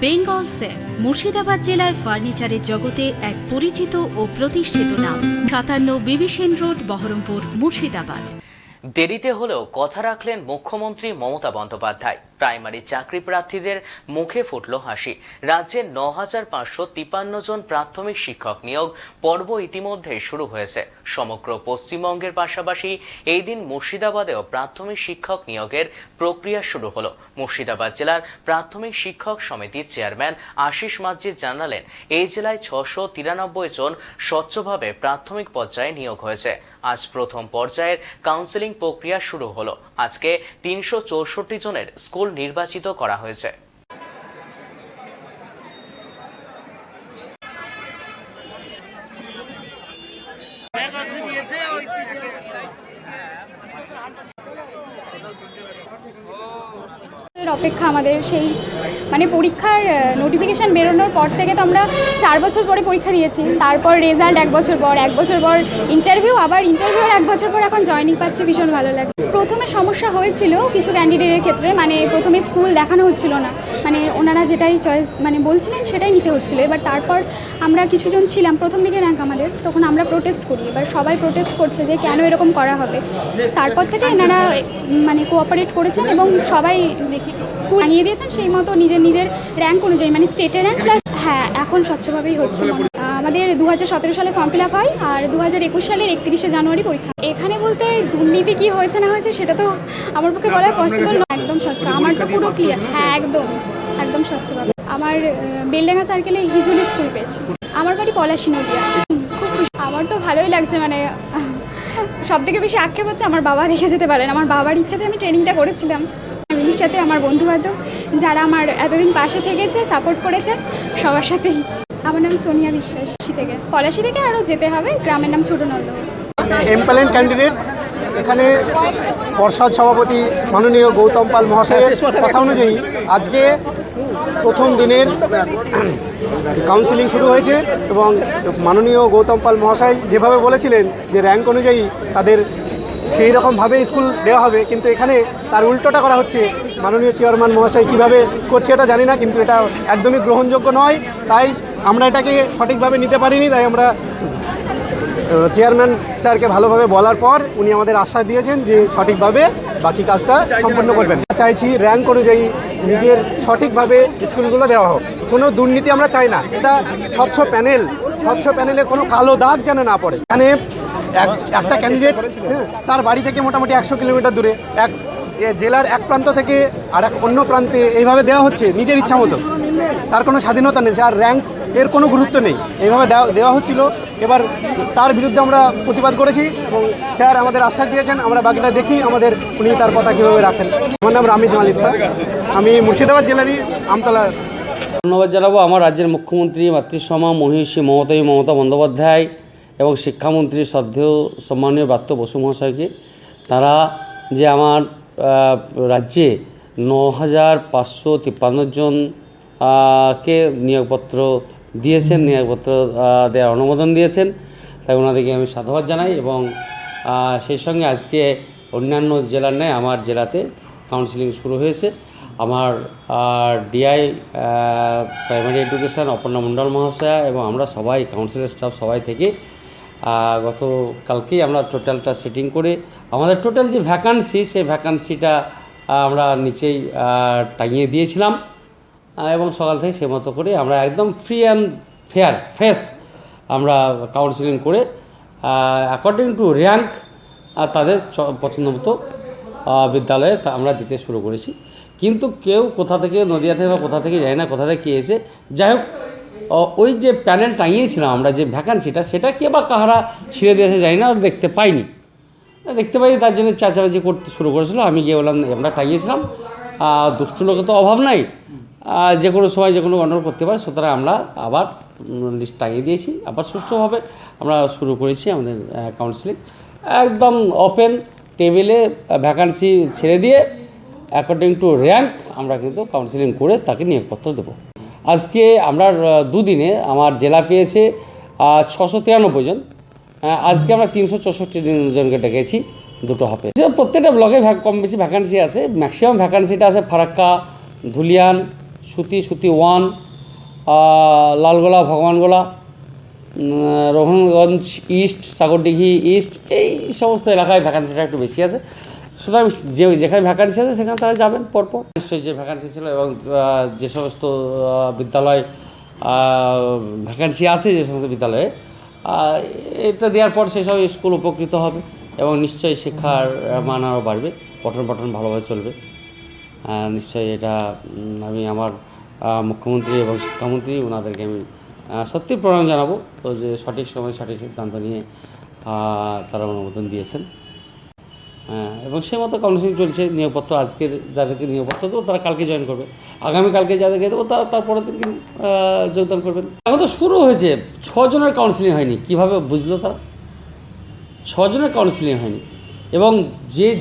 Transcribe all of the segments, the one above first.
Bengal safe Murshidabad জেলায় ফার্নিচারের জগতে এক পরিচিত ও প্রতিষ্ঠিত নাম। 57 বিবি সেন রোড, বহরমপুর, মুর্শিদাবাদ। দেরিতে হলেও কথা রাখলেন মুখ্যমন্ত্রী মমতা বন্দ্যোপাধ্যায়। প্রাইমারি চাকরি প্রার্থীদের মুখে ফুটল হাসি। রাজ্যের ৯,৫৫৩ জন প্রাথমিক শিক্ষক নিয়োগ পর্ব ইতিমধ্যে শুরু হয়েছে। সমগ্র পশ্চিমবঙ্গের পাশাপাশি এই দিন মুর্শিদাবাদেও প্রাথমিক শিক্ষক নিয়োগের প্রক্রিয়া শুরু হলো। মুর্শিদাবাদ জেলার প্রাথমিক শিক্ষক সমিতির চেয়ারম্যান আশিস মাঝি জানালেন, এই জেলায় ৬৯৩ জন স্বচ্ছভাবে প্রাথমিক পর্যায়ে নিয়োগ হয়েছে। আজ প্রথম পর্যায়ের কাউন্সেলিং প্রক্রিয়া শুরু হলো। আজকে ৩৬৪ জনের স্কুল নির্বাচিত করা হয়েছে। অপেক্ষা আমাদের সেই পরীক্ষার নোটিফিকেশান বেরোনোর পর থেকে তো আমরা 4 বছর পরে পরীক্ষা দিয়েছি, তারপর রেজাল্ট 1 বছর পর, 1 বছর পর ইন্টারভিউ, আবার ইন্টারভিউর 1 বছর পর এখন জয়েনিং পাচ্ছি। ভীষণ ভালো লাগে। প্রথমে সমস্যা হয়েছিল কিছু ক্যান্ডিডেটের ক্ষেত্রে, প্রথমে স্কুল দেখানো হচ্ছিল না, ওনারা যেটাই চয়েস বলছিলেন সেটাই নিতে হচ্ছিলো। এবার তারপর আমরা কিছুজন ছিলাম, প্রথম দিকে র্যাঙ্ক আমাদের, তখন আমরা প্রোটেস্ট করি। এবার সবাই প্রোটেস্ট করছে যে কেন এরকম করা হবে। তারপর থেকে এনারা কোঅপারেট করেছেন এবং সবাই স্কুল আনিয়ে দিয়েছেন সেই মতো নিজের র্যাঙ্ক অনুযায়ী, স্টেটের র্যাঙ্ক প্লাস। হ্যাঁ, এখন স্বচ্ছভাবেই হচ্ছে। আমাদের 2017 সালে ফর্ম ফিল আপ হয় আর 2021 সালের 31শে জানুয়ারি পরীক্ষা। এখানে বলতে দুর্নীতি কি হয়েছে না হয়েছে সেটা তো আমার পক্ষে বলা পসিবল নয়। একদম স্বচ্ছ, আমার তো পুরো ক্লিয়ার। হ্যাঁ, একদম স্বচ্ছভাবে। আমার বেলডাঙ্গা সার্কেলে হিজুলি স্কুল পেয়েছি। আমার বাড়ি পলাশী নদিয়া। খুব খুশি। আমার তো ভালোই লাগছে। সব থেকে বেশি আক্ষেপ হচ্ছে আমার বাবা দেখে যেতে পারেন। আমার বাবার ইচ্ছাতে আমি ট্রেনিংটা করেছিলাম। ফ্যামিলির সাথে আমার বন্ধুবান্ধব যারা আমার এতদিন পাশে থেকেছে, সাপোর্ট করেছে, সবার সাথেই। আমার নাম সোনিয়া বিশ্বাস। পলাশী থেকে আরও যেতে হবে, গ্রামের নাম ছোট নন্দ। এমপ্যানেল ক্যান্ডিডেট এখানে পর্ষদ সভাপতি মাননীয় গৌতম পাল মহাশয়ের কথা অনুযায়ী আজকে প্রথম দিনের কাউন্সিলিং শুরু হয়েছে এবং মাননীয় গৌতম পাল মহাশয় যেভাবে বলেছিলেন যে র্যাঙ্ক অনুযায়ী তাদের সেই রকমভাবে স্কুল দেওয়া হবে, কিন্তু এখানে তার উল্টোটা করা হচ্ছে। মাননীয় চেয়ারম্যান মহাশয় কীভাবে করছে এটা জানি না, কিন্তু এটা একদমই গ্রহণযোগ্য নয়। তাই আমরা এটাকে সঠিকভাবে নিতে পারিনি। তাই আমরা চেয়ারম্যান স্যারকে ভালোভাবে বলার পর উনি আমাদের আশ্বাস দিয়েছেন যে সঠিকভাবে বাকি কাজটা সম্পন্ন করবেন। চাইছি র্যাঙ্ক অনুযায়ী নিজের সঠিকভাবে স্কুলগুলো দেওয়া হোক। কোনো দুর্নীতি আমরা চাই না। এটা স্বচ্ছ প্যানেলে কোনো কালো দাগ যেন না পড়ে। এখানে একটা ক্যান্ডিডেট তার বাড়ি থেকে মোটামুটি 100 কিলোমিটার দূরে, জেলার এক প্রান্ত থেকে আর অন্য প্রান্তে এইভাবে দেওয়া হচ্ছে নিজের ইচ্ছা মতো। তার কোনো স্বাধীনতা নেই, আর র্যাঙ্ক এর কোনো গুরুত্ব নেই। এইভাবে দেওয়া হচ্ছিল। এবার তার বিরুদ্ধে আমরা প্রতিবাদ করেছি এবং স্যার আমাদের আশ্বাস দিয়েছেন। আমরা বাকিটা দেখি উনি তার কথা কীভাবে রাখেন। আমার নাম রামিজ মালিকা, আমি মুর্শিদাবাদ জেলারই আমতলার। ধন্যবাদ জানাবো আমার রাজ্যের মুখ্যমন্ত্রী মাতৃসমা মহিষী মমতা বন্দ্যোপাধ্যায় এবং শিক্ষামন্ত্রী শ্রদ্ধেয় সম্মানীয় ব্রাত্য বসু মহাশয়কে। তারা যে আমার রাজ্যে ৯,৫৫৩ জন কে নিয়োগপত্র দিয়েছেন, নিয়োগপত্র দেওয়ার অনুমোদন দিয়েছেন, তাই ওনাদেরকে আমি সাধুবাদ জানাই। এবং সেই সঙ্গে আজকে অন্যান্য জেলার ন্যায় আমার জেলাতে কাউন্সিলিং শুরু হয়েছে। আমার ডিআই প্রাইমারি এডুকেশন অপর্ণা মণ্ডল মহাশয়া এবং আমরা সবাই কাউন্সিলের স্টাফ সবাই থেকে গতকালকেই আমরা টোটালটা সেটিং করে আমাদের টোটাল যে ভ্যাকান্সি সেই ভ্যাকান্সিটা আমরা নিচেই টাঙিয়ে দিয়েছিলাম এবং সকাল থেকে সে মতো করে আমরা একদম ফ্রি অ্যান্ড ফ্রেশ আমরা কাউন্সিলিং করে অ্যাকর্ডিং টু র্যাঙ্ক তাদের পছন্দ মতো বিদ্যালয়ে আমরা দিতে শুরু করেছি। কিন্তু কেউ কোথা থেকে নদিয়া থেকে বা কোথা থেকে যায় না, কোথা থেকে কে এসে, যাই হোক ওই যে প্যানেল টাঙিয়েছিলাম আমরা যে ভ্যাকান্সিটা, সেটা কে বা কাহারা ছিঁড়ে দিয়েছে যাই না, ওরা দেখতে পাইনি, তার জন্য চাচাবাজি করতে শুরু করেছিল। আমি গিয়ে বললাম আমরা টাঙিয়েছিলাম, দুষ্টু লোকের তো অভাব নাই, যে কোনো সময় যে কোনো গণ্ডগোল করতে পারে, সুতরাং আমরা আবার লিস্ট টাঙিয়ে দিয়েছি। আবার সুষ্ঠুভাবে আমরা শুরু করেছি আমাদের কাউন্সিলিং। একদম ওপেন টেবিলে ভ্যাকান্সি ছেড়ে দিয়ে অ্যাকর্ডিং টু র্যাঙ্ক আমরা কিন্তু কাউন্সিলিং করে তাকে নিয়োগপত্র দেবো। আজকে আমরা দুদিনে আমার জেলা পেয়েছে 693 জন। আজকে আমরা 364 জনকে ডেকেছি, দুটো হবে। প্রত্যেকটা ব্লকে কম বেশি ভ্যাকান্সি আছে। ম্যাক্সিমাম ভ্যাকান্সিটা আছে ফারাক্কা, ধুলিয়ান, সুতি 1, লালগোলা, ভগবানগোলা, রঘুগঞ্জ ইস্ট, সাগরদিঘি ইস্ট, এই সমস্ত এলাকায় ভ্যাকান্সিটা একটু বেশি আছে। সুতরাং যেখানে ভ্যাকান্সি আছে সেখানে তারা যাবেন পরপর। নিশ্চয়ই যে ভ্যাকান্সি ছিল এবং যে সমস্ত বিদ্যালয় ভ্যাকান্সি আছে, যে সমস্ত বিদ্যালয়ে এটা দেওয়ার পর সেসব স্কুল উপকৃত হবে এবং নিশ্চয়ই শিক্ষার মান আরও বাড়বে, পঠন ভালোভাবে চলবে। নিশ্চয়ই এটা আমি আমার মুখ্যমন্ত্রী এবং শিক্ষামন্ত্রী ওনাদেরকে আমি সত্যি প্রণাম জানাবো, তো যে সঠিক সময়ে সঠিক সিদ্ধান্ত নিয়ে তারা অনুমোদন দিয়েছেন। এবং সেই মতো কাউন্সিলিং চলছে। নিয়োগপত্র আজকে যাদেরকে নিয়োগপত্র দেবো তারা কালকে জয়েন করবে, আগামীকালকে যাদেরকে দেবো তারপরের দিন যোগদান করবেন। এখন তো শুরু হয়েছে, 6 জনের কাউন্সিলিং হয়নি, কীভাবে বুঝলো তারা? 6 জনের কাউন্সিলিং হয়নি এবং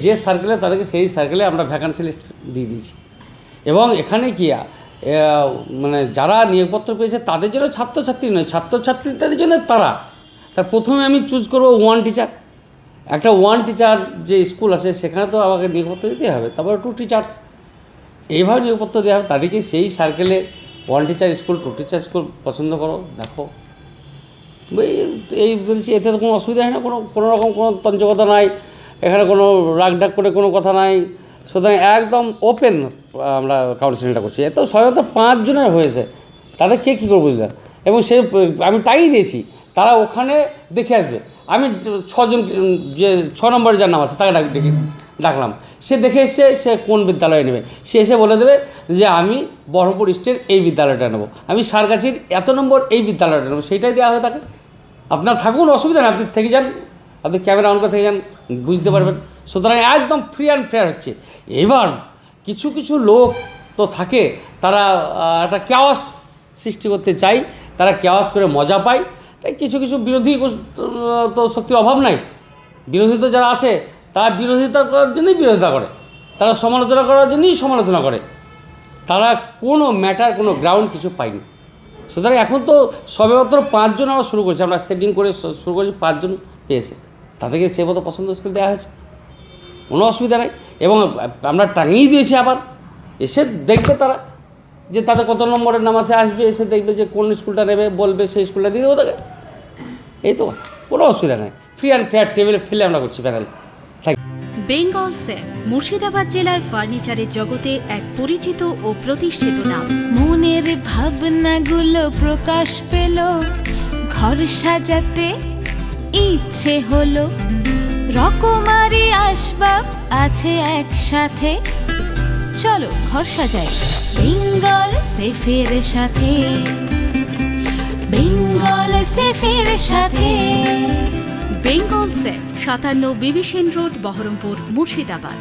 যে সার্কেলে তাদেরকে সেই সার্কেলে আমরা ভ্যাকান্সি লিস্ট দিয়ে দিয়েছি। এবং এখানে কি মানে যারা নিয়োগপত্র পেয়েছে তাদের জন্য ছাত্রছাত্রী নয়, ছাত্রছাত্রীদের জন্য তার প্রথমে আমি চুজ করবো 1 টিচার। একটা 1 টিচার যে স্কুল আছে সেখানে তো আমাকে নিয়োগপত্র দিতে হবে, তারপরে 2 টিচার্স, এইভাবে নিয়োগপত্র দেওয়া হবে তাদেরকে। সেই সার্কেলে 1 টিচার স্কুল, 2 টিচার স্কুল পছন্দ করো, দেখো। এই বলছি, এতে তো কোনো অসুবিধা হয় না, কোনো রকম কোনো তঞ্চকতা নাই, এখানে কোনো রাগডাক করে কোনো কথা নাই। সুতরাং একদম ওপেন আমরা কাউন্সিলিংটা করছি। এত সহায়তা 5 জনের হয়েছে, তাদের কে কী করে বুঝলেন? এবং আমি টাইই দিয়েছি, তারা ওখানে দেখে আসবে। আমি 6 জন, যে 6 নম্বরে যার নাম আছে তাকে ডাকলাম, সে দেখে এসছে সে কোন বিদ্যালয়ে নেবে, সে এসে বলে দেবে যে আমি বহরমপুর ইস্টের এই বিদ্যালয়টা নেব, আমি সারগাছির এত নম্বর এই বিদ্যালয়টা নেব, সেইটাই দেওয়া হয় তাকে। আপনার থাকুন, অসুবিধা নেই, আপনি থেকে যান, আপনি ক্যামেরা অন করে থেকে যান, বুঝতে পারবেন। সুতরাং একদম ফ্রি অ্যান্ড ফেয়ার হচ্ছে। এবার কিছু লোক তো থাকে, তারা একটা কেওয়াস সৃষ্টি করতে চায়, তারা কেওয়াস করে মজা পায়। তাই কিছু বিরোধী তো শক্তির অভাব নাই, বিরোধী তো যারা আছে তারা বিরোধিতা করার জন্যই বিরোধিতা করে, তারা সমালোচনা করার জন্যই সমালোচনা করে, তারা কোনো ম্যাটার, কোনো গ্রাউন্ড কিছু পায়নি। সুতরাং এখন তো সবেমাত্র 5 জন আমরা শুরু করেছি, আমরা সেটিং করে শুরু করেছি, 5 জন পেয়েছে, তাদেরকে সে মতো পছন্দ স্কুল দেওয়া হয়েছে, কোনো অসুবিধা নেই। এবং আমরা টাঙিয়ে দিয়েছি, আবার এসে দেখবে তারা যে তাদের কত নম্বরের নাম আছে, আসবে, এসে দেখবে যে কোন স্কুলটা নেবে, বলবে সেই স্কুলটা দিয়ে দেবো তাকে। এই তো কোনো অসুবিধা নেই, ফ্রি অ্যান্ড ফেয়ার টেবিলে ফেলে আমরা করছি প্যানেল। বেঙ্গল সেফ মুর্শিদাবাদ জেলায় ফার্নিচারের জগতে এক পরিচিত ও প্রতিষ্ঠিত নাম। মনের ভাবনাগুলো প্রকাশ পেল, ঘর সাজাতে ইচ্ছে হলো, রকমারি আসবাব আছে একসাথে, চলো ঘর সাজাই বেঙ্গল সেফের সাথে, বেঙ্গল সেফের সাথে। Bengal safe 57 Bibhishan road, Baharampur, Murshidabad.